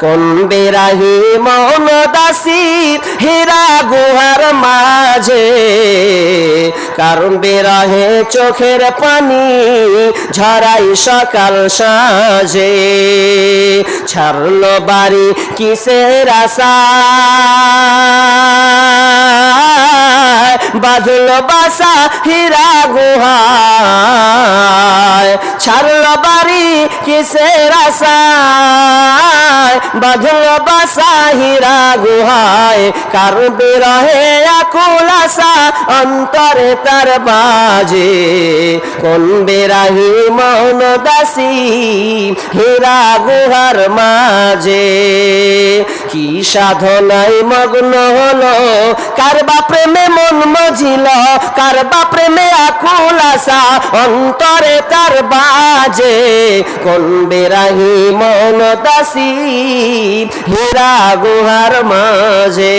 কোন বিরাহী মন দাসী হীরা গুহার মাঝে, কারণ বিরহে চোখের পানি ঝরাই সকাল সাঁঝে। ছাড়লো বাড়ি কিসের আশা, বাঁধলো বাসা হীরা গুহায়। ছাড়লো বাড়ি কিসের আশা, বাঁধলো বাসা হীরা গুহায়। কার বিরহে আকুল আশা অন্তরে তার বাজে, কোন বিরাহী মন দাসী হীরা গুহার মাঝে। কি সাধনায় মগ্ন হলো, কার বা প্রেমে মন মজিল, কার বা প্রেমে আকুল আশা অন্তরে তার বাজে, কোন বিরাহী মন দাসী হীরা গুহার মাঝে।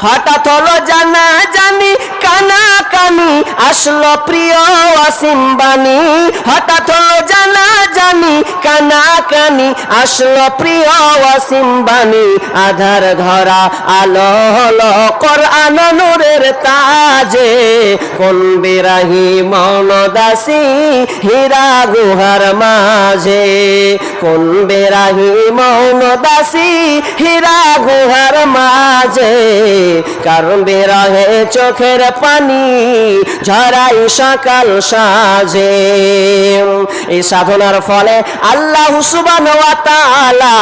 হঠাৎ হলো জানা জানি কানা কানি, আসলো প্রিয় অসীম বাণী। হঠাৎ হলো জানা জানি কানা কানি, আসলো প্রিয় অসীম বাণী। আধার ধরা আলো হলো কোরআন নূরের তাজে, কোন বিরাহী মন দাসী হীরা গুহার মাঝে, কোন বিরাহী মন দাসী হীরা গুহার মাঝে। কারণ বিরহে চোখের পানি ঝরাই সকাল সাঁঝে। এই সাধনার ফলে আল্লাহ সুবহানাহু ওয়া তাআলা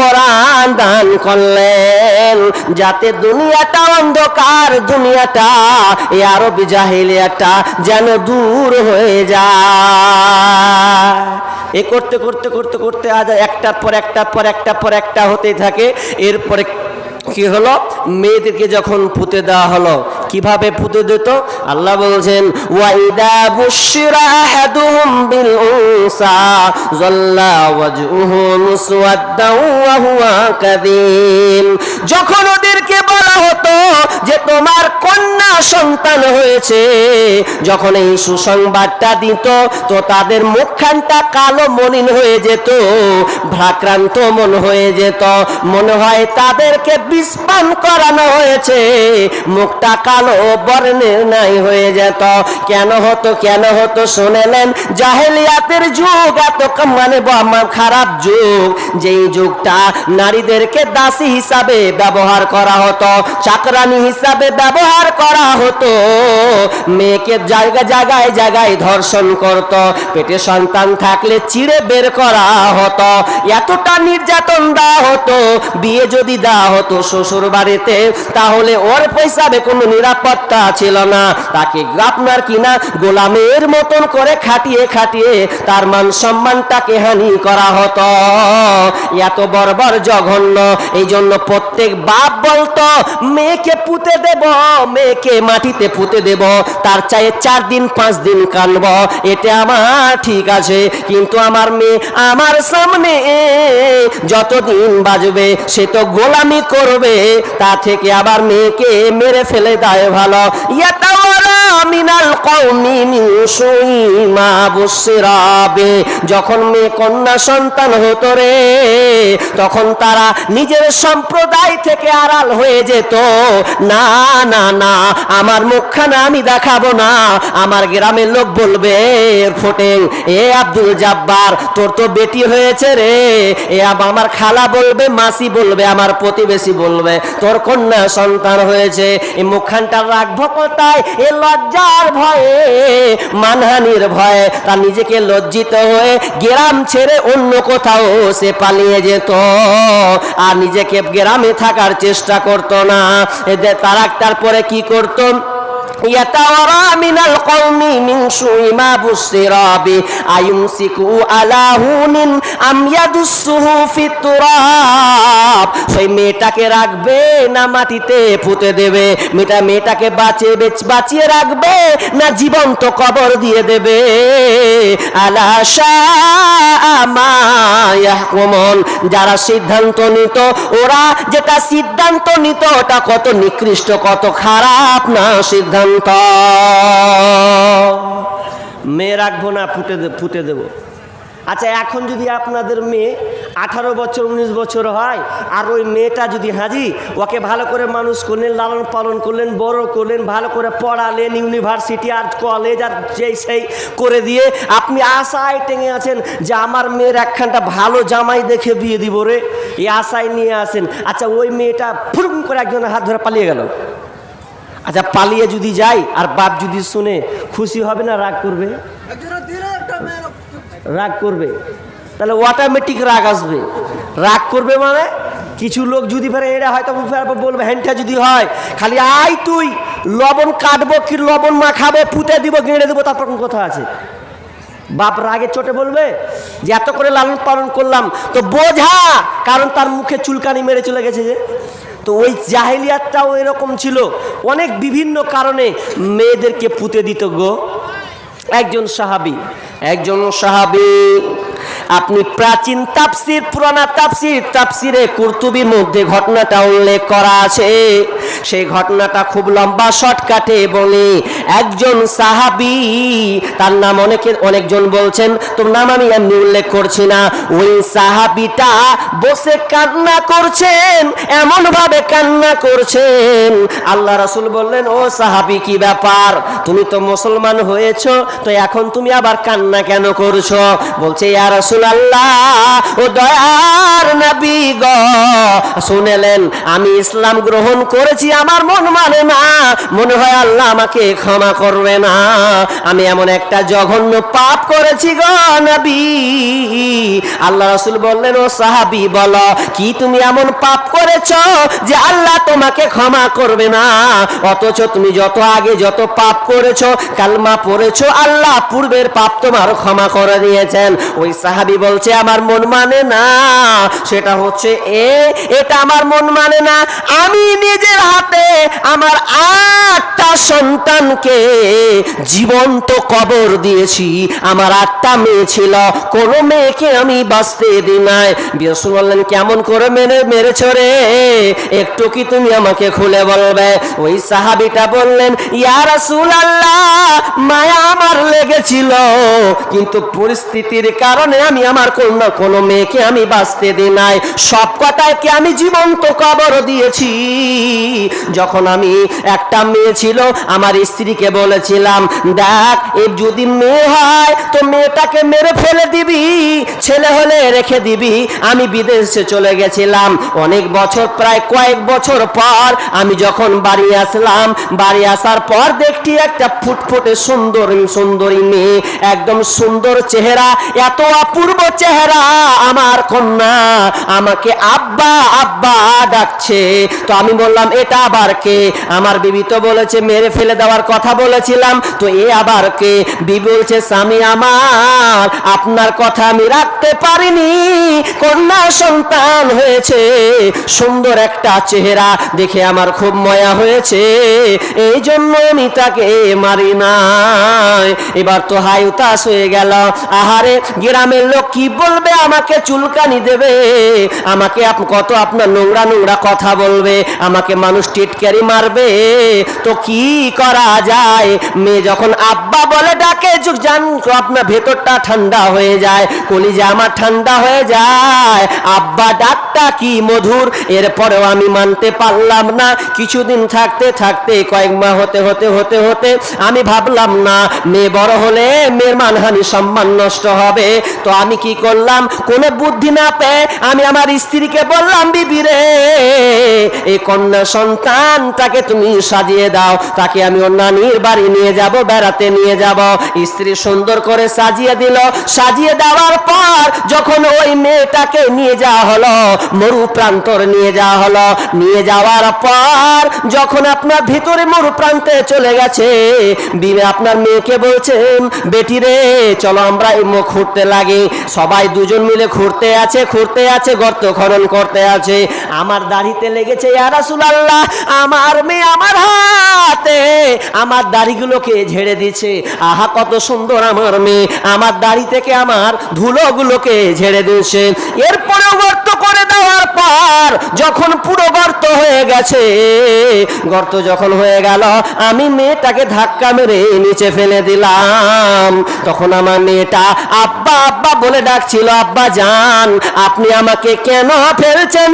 কোরআন দান করলেন, যাতে দুনিয়াটা অন্ধকার, দুনিয়াটা এই আরবি জাহিলিয়াটা যেন দূর হয়ে যায়। এ করতে করতে করতে করতে আজ একটার পর একটার পর একটার পর একটা হতেই থাকে। এরপরে কি হলো, মেয়েদেরকে যখন পুঁতে দেওয়া হলো, কিভাবে পুঁতে দিত আল্লাহ বলছেন, ওয়াইদা বুশরা আহাদুহুম বিল উনসা যাল্লা ওয়াজহুহু মুসওয়াদ্দান ওয়া হুয়া কাযীম। যখন ওদেরকে বলা হতো যে তোমার কন্যা সন্তান হয়েছে, যখন এই সুসংবাদটা দিত, তো তাদের মুখখানটা কালো মলিন হয়ে যেত, ভ্রাক্রান্ত মন হয়ে যেত, মনে হয় তাদেরকে বিস্পান করানো হয়েছে, মুখটা কালো বর্ণের নাই হয়ে যেত। কেন হতো, কেন হতো শুনেলেন? জাহেলিয়াতের যুগ এত মানে খারাপ যুগ, যেই যুগটা নারীদেরকে দাসী হিসাবে ব্যবহার করা হতো, চাকরানি হিসাবে ব্যবহার করা হতো, মেয়েকে জায়গায় জায়গায় জায়গায় ধর্ষণ করত, পেটে সন্তান থাকলে চিড়ে বের করা হতো, এতটা নির্যাতন দেওয়া হতো। বিয়ে যদি দেওয়া হতো শ্বশুর বাড়িতে, তাহলে ওর পয়সাবে কোনো নিরাপত্তা ছিল না, তাকে আপনার কিনা গোলামের মতন করে খাটিয়ে খাটিয়ে তার মান সম্মানটাকে হানি করা হতো। এত বর্বর জঘন্য। এই জন্য প্রত্যেক বাপ বলতো, মেয়েকে পুঁতে দেব, মেয়েকে মাটিতে পুঁতে দেব, তার চাই 4 দিন 5 দিন কানব, এটা আমার ঠিক আছে, কিন্তু আমার মেয়ে আমার সামনে যতদিন বাজবে সে তো গোলামি করবে, তা থেকে আবার মেয়েকে মেরে ফেলে দেয় ভালো। মিনাল কওমি মিন সুই মা বুশিরা বে। যখন মেয়ে কন্যা সন্তান হতো রে, তখন তারা নিজের সম্প্রদায় থেকে আড়াল হয়ে যেত। না না না, আমার মুখখানা আমি দেখাবো না, আমার গ্রামের লোক বলবে ফোটেং, এ আব্দুল জব্বার তোর তো বেটি হয়েছে রে, এ আমার খালা বলবে, মাসি বলবে, আমার প্রতিবেশী বলবে তোর কন্যা সন্তান হয়েছে। এই মুখখানটা রাখবো কোথায়? এ লজ্জার ভয়ে, মানহানির ভয়ে তার নিজেকে লজ্জিত হয়ে গ্রাম ছেড়ে অন্য কোথাও সে পালিয়ে যেত, আর নিজেকে গ্রামে থাকার চেষ্টা করতো না। এদের তারপরে কি করতো? ইয়াতাওয়ারা মিনাল কওমি মিন সুই মা বুশিরা বি আয়ুমসিকু আলা হুনিন আম ইয়াদুসসুহু ফিত তুরাব। সেই মেয়েটাকে রাখবে না মাটিতে পুঁতে দেবে? মেয়েটাকে বাঁচিয়ে রাখবে না জীবন্ত কবর দিয়ে দেবে? আলা শাআ মা ইয়াহকুমুন। যারা সিদ্ধান্ত নিত, ওরা যেটা সিদ্ধান্ত নিত ওটা কত নিকৃষ্ট, কত খারাপ না সিদ্ধান্ত। মেয়ে রাখবো না পুঁতে দেব, আচ্ছা, এখন যদি আপনাদের মেয়ে 18 বছর 19 বছর হয়, আর ওই মেয়েটা যদি হাজি, ওকে ভালো করে মানুষ করলেন, লালন পালন করলেন, বড় করলেন, ভালো করে পড়ালেন, ইউনিভার্সিটি আর কলেজ আর যেই সেই করে দিয়ে আপনি আশায় টেঙে আছেন যে আমার মেয়ের একখানটা ভালো জামাই দেখে বিয়ে দিব রে, এই আশায় নিয়ে আসেন। আচ্ছা, ওই মেয়েটা ফুরুম করে একজনের হাত ধরে পালিয়ে গেল। আচ্ছা, পালিয়ে যদি যাই আর বাপ যদি শুনে, খুশি হবে না রাগ করবে? রাগ করবে। তাহলে অটোমেটিক রাগ আসবে। রাগ করবে মানে কিছু লোক যদি ফেরে এরা হয়তো বলবে, হ্যান্ডটা যদি হয় খালি আয় তুই লবণ কাটবো কি লবণ মাখাবো, পুঁতে দিব, গেঁড়ে দেবো, তারপর কোন কথা আছে? বাপ রাগে চোটে বলবে যে এত করে লালন পালন করলাম তো বোঝা, কারণ তার মুখে চুলকানি মেরে চলে গেছে যে। তো ওই জাহেলিয়াতটাও এরকম ছিল, অনেক বিভিন্ন কারণে মেয়েদেরকে পুঁতে দিত গো। একজন সাহাবী আপনি প্রাচীন তাফসির, পুরানা তাফসিরে কুরতুবির মধ্যে ঘটনাটা উল্লেখ করা আছে। সেই ঘটনাটা খুব লম্বা, শর্টকাটে বলে, একজন সাহাবী, তার নাম অনেকজন বলছেন, তোর নাম আমি এমনি উল্লেখ করছি না। ওই সাহাবীটা বসে কান্না করছেন, এমন ভাবে কান্না করছেন, আল্লাহ রাসূল বললেন, ও সাহাবী কি ব্যাপার, তুমি তো মুসলমান হয়েছো, তো এখন তুমি আবার কান্না কেন করছো? বলছে, ইয়া রাসূলুল্লাহ, ও দয়ার নবী গো, শুনলেন আমি ইসলাম গ্রহণ করেছি, আমার মন মানে না, মনে হয় আল্লাহ আমাকে ক্ষমা করবে না, আমি এমন একটা জঘন্য পাপ করেছি গো নবী। আল্লাহ রাসূল বললেন, ও সাহাবী বলো, কি তুমি এমন পাপ করেছো যে আল্লাহ তোমাকে ক্ষমা করবে না? অথচ তুমি যত আগে যত পাপ করেছো, কালমা পড়েছো, আল্লাহ পূর্বের পাপ তোমার ক্ষমা করে দিয়েছেন। ওই সাহাবী বলছে, আমার মন মানে না, সেটা হচ্ছে এটা আমার মন মানে না, আমি নিজের হাতে আমার 8টা সন্তানকে জীবন্ত কবর দিয়েছি, আমার 8টা মেয়ে ছিল, কোনো মেয়েকে আমি বাঁচতে দিই নাই। রাসূল বললেন, কেমন করে মেরেছো রে, একটু কি তুমি আমাকে খুলে বলবে? ওই সাহাবীটা বললেন, ইয়া রাসূলুল্লাহ, মায়া আমার লেগেছিল, কিন্তু পরিস্থিতির কারণে আমি আমার কোনো মেয়েকে আমি বাঁচতে দিই নাই, সব কটাকে আমি জীবন্ত কবর দিয়েছি। যখন আমি একটা মেয়ে ছিল, আমার স্ত্রীকে বলেছিলাম, দেখ এর যদি মেয়ে হয় তো মেয়েটাকে মেরে ফেলে দিবি, ছেলে হলে রেখে দিবি। আমি বিদেশে চলে গেছিলাম অনেক বছর, প্রায় কয়েক বছর পর আমি যখন বাড়ি আসলাম, বাড়ি আসার পর দেখছি একটা ফুটফুটে সুন্দরী মেয়ে, একদম সুন্দর চেহারা, এত অপূর্ব চেহারা, আমার কন্যা আমাকে আব্বা আব্বা ডাকছে। তো আমি বললাম, এটা আবার কে? আমার বিবি তো বলেছে মেরে ফেলে দেওয়ার কথা বলেছিলাম, তো এ আবার কে? বিবি বলছে, স্বামী আমার, আপনার কথা আমি রাখতে পারিনি, কন্যা সন্তান হয়েছে, সুন্দর একটা চেহারা দেখে আমার খুব মায়া হয়েছে, এই জন্য আমি তাকে মারি নাই। এবার তো হাই উতাস হয়ে গেল, আহারে গ্রামের লোক কি বলবে, আমাকে চুলকানি দেবে, আমাকে কত আপনার নোংরা কথা বলবে, আমাকে মানুষ টিটকারি মারবে, তো কি করা যায়? মেয়ে যখন আব্বা বলে ডাকে, জান আপনার ভেতরটা ঠান্ডা হয়ে যায়, কলিজা আমার ঠান্ডা হয়ে যায়, আব্বা ডাকটা কি মধুর। এরপরেও আমি মানতে পারলাম না। কিছুদিন থাকতে থাকতে, কয়েক মাস হতে আমি ভাবলাম না, মেয়ে বড় হলে মেয়ের মানহানি, সম্মান নষ্ট হবে। তো আমি কি করলাম, কোনো বুদ্ধি না পেয়ে আমি আমার স্ত্রীকে বললাম, বিবি রে, এই কন্যা সন্তানটাকে তুমি সাজিয়ে দাও, তাকে আমি ওর নানির বাড়ি নিয়ে যাব, বেড়াতে নিয়ে যাব। স্ত্রী সুন্দর করে সাজিয়ে দিল। সাজিয়ে দেওয়ার পর যখন ওই মেয়েটাকে নিয়ে যাওয়া হলো, মরু প্রান্তর নিয়ে যাওয়া হলো, নিয়ে যাওয়ার পর যখন আপনার ভিতরে মরু প্রান্তে চলে গেছে, বিবি আপনার মেয়েকে বলছেন, বেটি রে চলো আমরা এই মুখ খুঁড়তে লাগি। সবাই দুজন মিলে খুঁড়তে আছে, গর্ত খনন করতে আছে। আমার দাড়িতে লেগেছে, ইয়া রাসূলুল্লাহ, আমার মেয়ে আমার হাতে আমার দাড়িগুলোকে ঝেড়ে দিচ্ছে। আহা কত সুন্দর আমার মেয়ে, আমার দাড়ি থেকে আমার ধুলোগুলোকে ঝেড়ে দিচ্ছে। এরপরেও গর্ত করে দেওয়ার পর যখন পুরো গর্ত হয়ে গেছে, গর্ত যখন হয়ে গেল, আমি মেয়েটাকে ধাক্কা মেরে নিচে ফেলে দিলাম। তখন আমার মেয়েটা আব্বা আব্বা বলে ডাকছিল, আব্বা জান আপনি আমাকে কেন ফেলছেন?